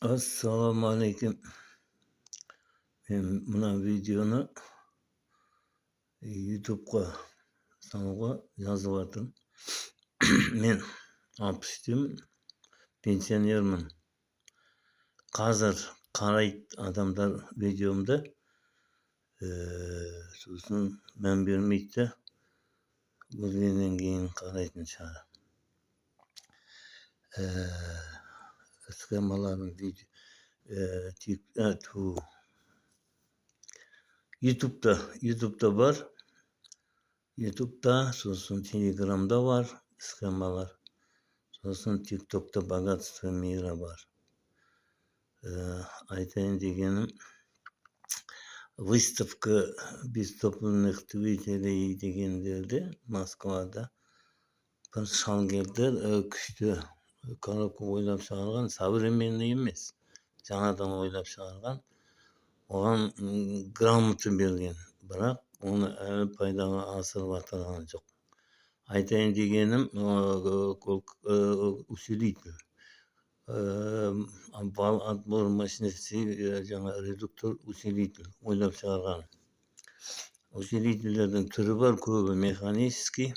Assalomu alaykum. Men buna videoni YouTube'ga salga yozyaptım. Men 60'tayım, pensionerman. Hozir qaraydi adamlar videomda. So'zin men bermaydi-da, bo'lgandan keyin qaraydi chog'i. Sxemalarning YouTube'da var. YouTube'da, so'zin Telegram'da var sxemalar. So'zin TikTok'da Богатство мира var. Aytayın degenim, выставка бестопливных двигателей degenlerde Moskvada bir şalgerder күчтүү коробка ойлап чыгарган, современный эмес, жаңадан ойлап чыгарган. Оған грамота берген, бірақ оны әлі пайдаға асырып атырған жоқ. Айтайын дегенім, усилитель, вал отбор машинасы, жаңа редуктор усилитель ойлап чыгарган. Усилительдердің түрі бар, көбі механический.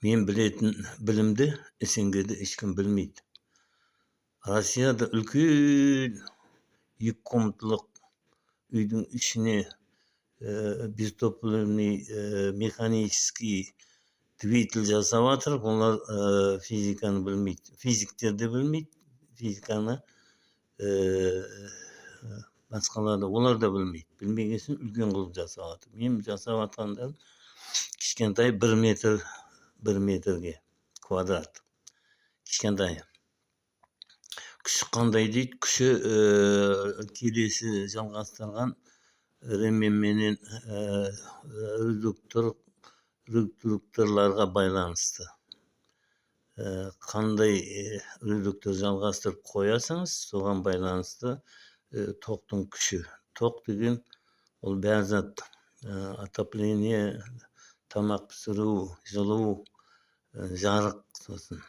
Мен білетін білімді СНГ'де ешкім білмейді. Россияда үлкен 2 комнаталық үйдің ішіне бестопливный механический двигатель жасап жатыр. Олар физиканы білмейді. Физиктер де білмейді. Физиканы басқаларды олар да білмейді. Білмегесін үлкен қылып жасап жатыр. Мен жасап жатқандар кішкентай 1 метрге квадрат. Кішкентай. Күші қандай дейді? Күші келесі жалғастырған ремменменен редукторларға байланысты. Қандай редуктор жалғастырып қоясыңыз, соған байланысты тоқтың күші. Тоқ деген ол бәр зат, отопление, тамақ пісіру, жылу, жарық сосын.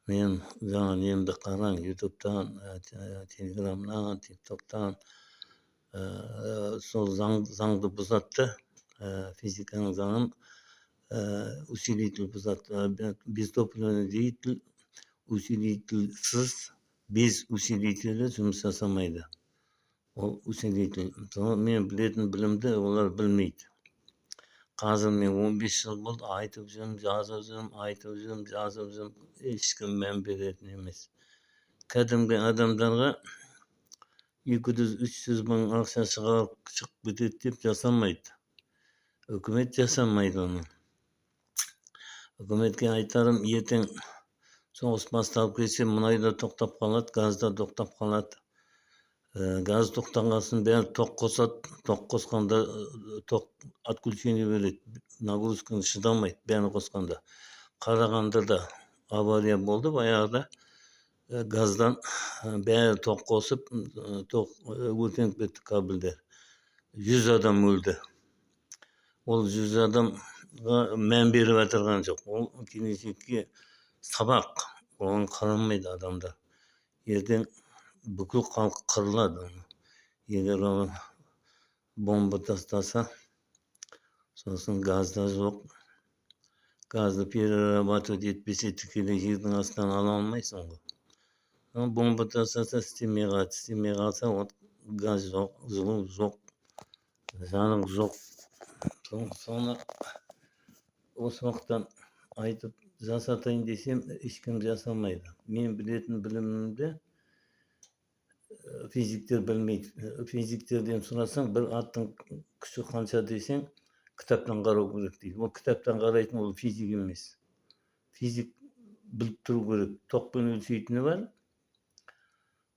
Мен жаңа немді қараң, YouTube'дан, Telegram'дан, TikTok'tan сол заңды бұзатты, физиканың заңын усилитель бұзатты. Бестопливный двигатель усилительсіз, без усилителі жұмыс жасамайды. Ол усилитель. Мен білетін білімді олар білмейді. Қазір мен 15 жыл болды, айтып жүрмін, жазып жүрмін, ешкім мән беретін емес. Кәдімгі адамдарға 200-300 мың ақша шығып кетеді деп жасамайды. Үкімет жасамайды оны. Үкіметке айтарым, ертең соғыс басталып кетсе, мұнай да тоқтап қалады, газ да тоқтап қалады. Газ тоқтағасын бәрі тоқ қосады, тоқ қосқанда тоқ отключение береді, нагрузканы шыдамайды бәрі қосқанда. Қарағандыда авария болды, баяғыда газдан бәрі тоқ қосып, тоқ өртеніп кетті кабельдер. 100 адам өлді. Ол 100 адамға мән беріп отырған жоқ. Ол келешекке сабақ, оған қарамайды адамдар. Ертең бүкіл халық қырылады. Егер оны бомба тастаса, сосын газда жоқ. Газды перерабатывать етпесе, тікелей жердің астынан ала алмайсың ғой. Бомба тастаса, істемей қалса, газ жоқ, жылу жоқ, жарық жоқ. Соны осы уақыттан айтып жасатайын десем, ешкім жасамайды. Мен білетін білімімді физиктер білмейді. Физиктерден сұрасаң, бір аттың күші қанша десең, кітаптан қарау керек дейді. Ол кітаптан қарайтын, ол физик емес. Физик біліп тұру керек. Тоқпен өлшейтіні бар.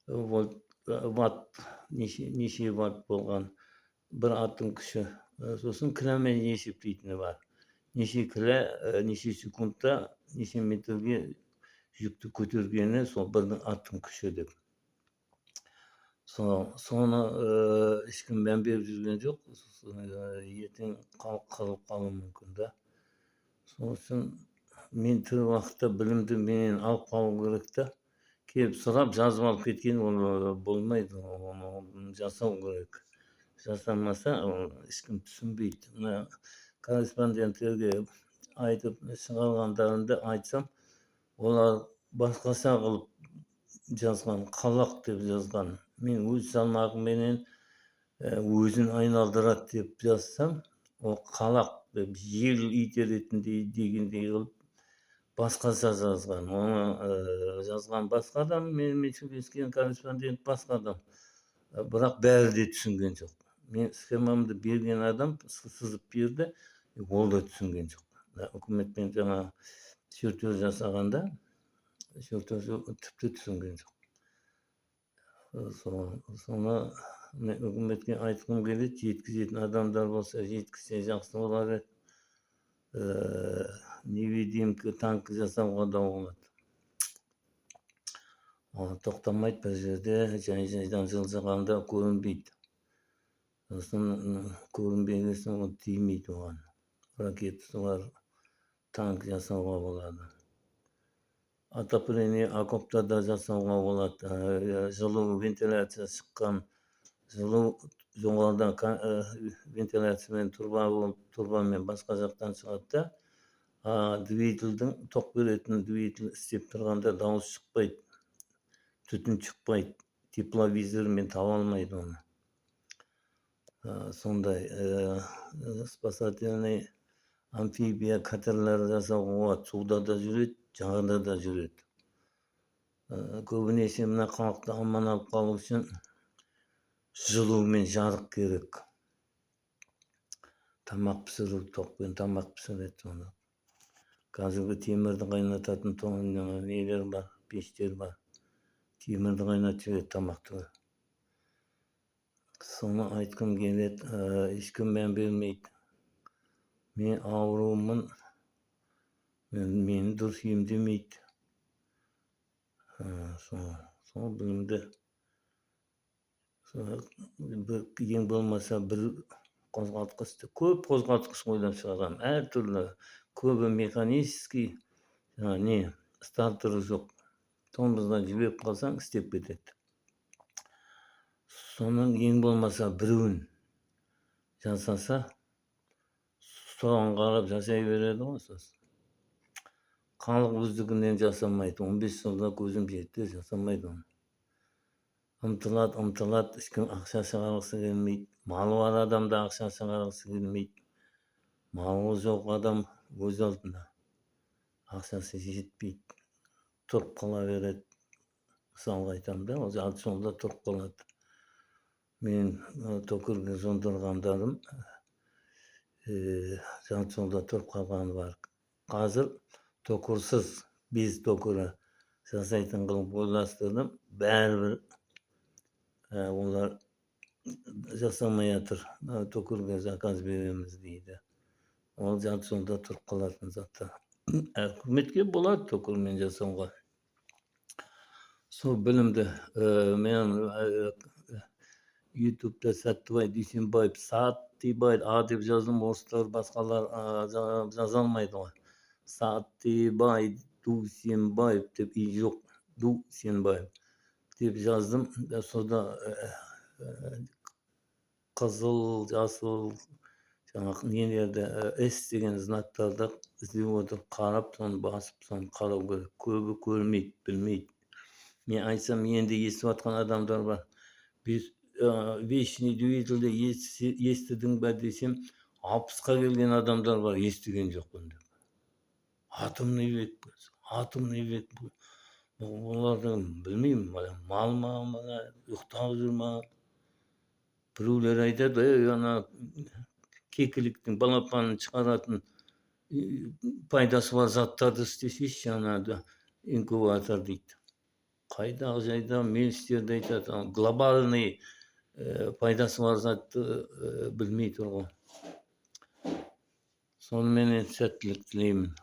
Ватт, неше ватт болған бір аттың күші. Сосын кілямен есептейтіні бар. Неше кіля, неше секундта, неше метрге жүкті көтергені, сол бірдің аттың күші деп. Соны ешкім мән беріп жүрген жоқ. Ертең қырылып қалуы мүмкін да. Сол үшін мен тірі уақытта білімді менен алып қалу керек та. Келіп сұрап жазып алып кеткен ол болмайды. Оны жасау керек. Жасамаса ешкім түсінбейді. Мына корреспонденттерге айтып шығарғандарымды айтсам, олар басқаша қылып жазған, қалақ деп жазған. Мен өз салмағыменен өзін айналдырады деп жазсам, ол қалақ деп жел итеретіндей дегендей қылып басқаша жазған. Оны жазған басқа адам, менімен сөйлескен корреспондент басқа адам. Бірақ бәрі де түсінген жоқ. Мен схемамды берген адам сызып берді, ол да түсінген жоқ. Үкіметпен жаңа чертеж жасағанда, чертеж тіпті түсінген жоқ. Соны үкіметке айтқым келеді, жеткізетін адамдар болса жеткізсе жақсы болар еді. Невидимка танк жасауға да болады. Тоқтамайды бір жерде, жай-жайдан жылжығанда көрінбейді. Сосын көрінбеген соң ол тимейді оған. Ракетасы бар танк жасауға болады. Отопление окоптарда жасауға болады. Жылу вентиляция шыққан, жылу жоғарыдан вентиляциямен турбамен басқа жақтан шығады да, двигательдің, тоқ беретін двигатель істеп тұрғанда дауыс шықпайды, түтін шықпайды, тепловизормен таба алмайды оны. Сондай спасательный амфибия катерлер жасауға болады. Суда да жүреді, жағада да жүреді. Көбінесе мына халықты аман алып қалу үшін жылу мен жарық керек. Тамақ пісіру, тоқпен тамақ пісіреді соны. Қазіргі темірді қайнататын нелер бар, пештер бар. Темірді қайнатып жібереді тамақты. Соны айтқым келеді, ешкім мән бермейді. Мен ауруымын, мені дұрыс емдемейді. Сол білімді ең болмаса бір қозғалтқышты, көп қозғалтқыш ойлап шығарам, әртүрлі, көбі механический, стартері жоқ. Тормоздан жіберіп қалсаң істеп кетеді. Соның ең болмаса біреуін жасаса, соған қарап жасай береді ғой сосын. Халық өздігінен жасамайды. 15 жылда көзім жетті, жасамайды оны. Ұмтылады, ешкім ақша шығарғысы келмейді. Малы бар адамда ақша шығарғысы келмейді. Малы жоқ адам өз алдына ақшасы жетпейді. Тұрып қала береді. Мысалға айтамын да, ол жарты жолда тұрып қалады. Мен токырға жондырғандарым жарты жолда тұрып қалғаны бар. Қазір токырсыз, без токыры жасайтын қылып ойластырдым. Бәрібір олар жасамай жатыр. Токырға заказ береміз дейді. Ол жарты жолда тұрып қалатын заттар. Үкіметке болады токырмен жасауға. Сол білімді мен YouTube'da Сәттібай Дүйсенбаев, Саттибай деп жаздым, орыстар басқалар жаза алмайды ғой. Саттибай Дүйсенбаев деп жоқ, Дүйсенбаев деп жаздым. Сода қызыл, жасыл, жаңағы нелерді, S деген знактарды іздеп отырып қарап, соны басып, соны қарау керек. Көбі көрмейді, білмейді. Мен айтсам, енді естіп жатқан адамдар бар. Вечный двигательді естідің бе десем, 60-қа келген адамдар бар, естіген жоқпын деп. Атомный век, оларды білмеймін, мал ма, ұйықтап жүр ма. Біреулер айтады, ана кекіліктің балапанын шығаратын пайдасы бар заттарды істесейші, анада инкубатор дейді. Қайдағы жайда мелістерді айтады, глобальный пайдасы бар затты білмей тұр ғой. Сонымен сәттілік тілеймін.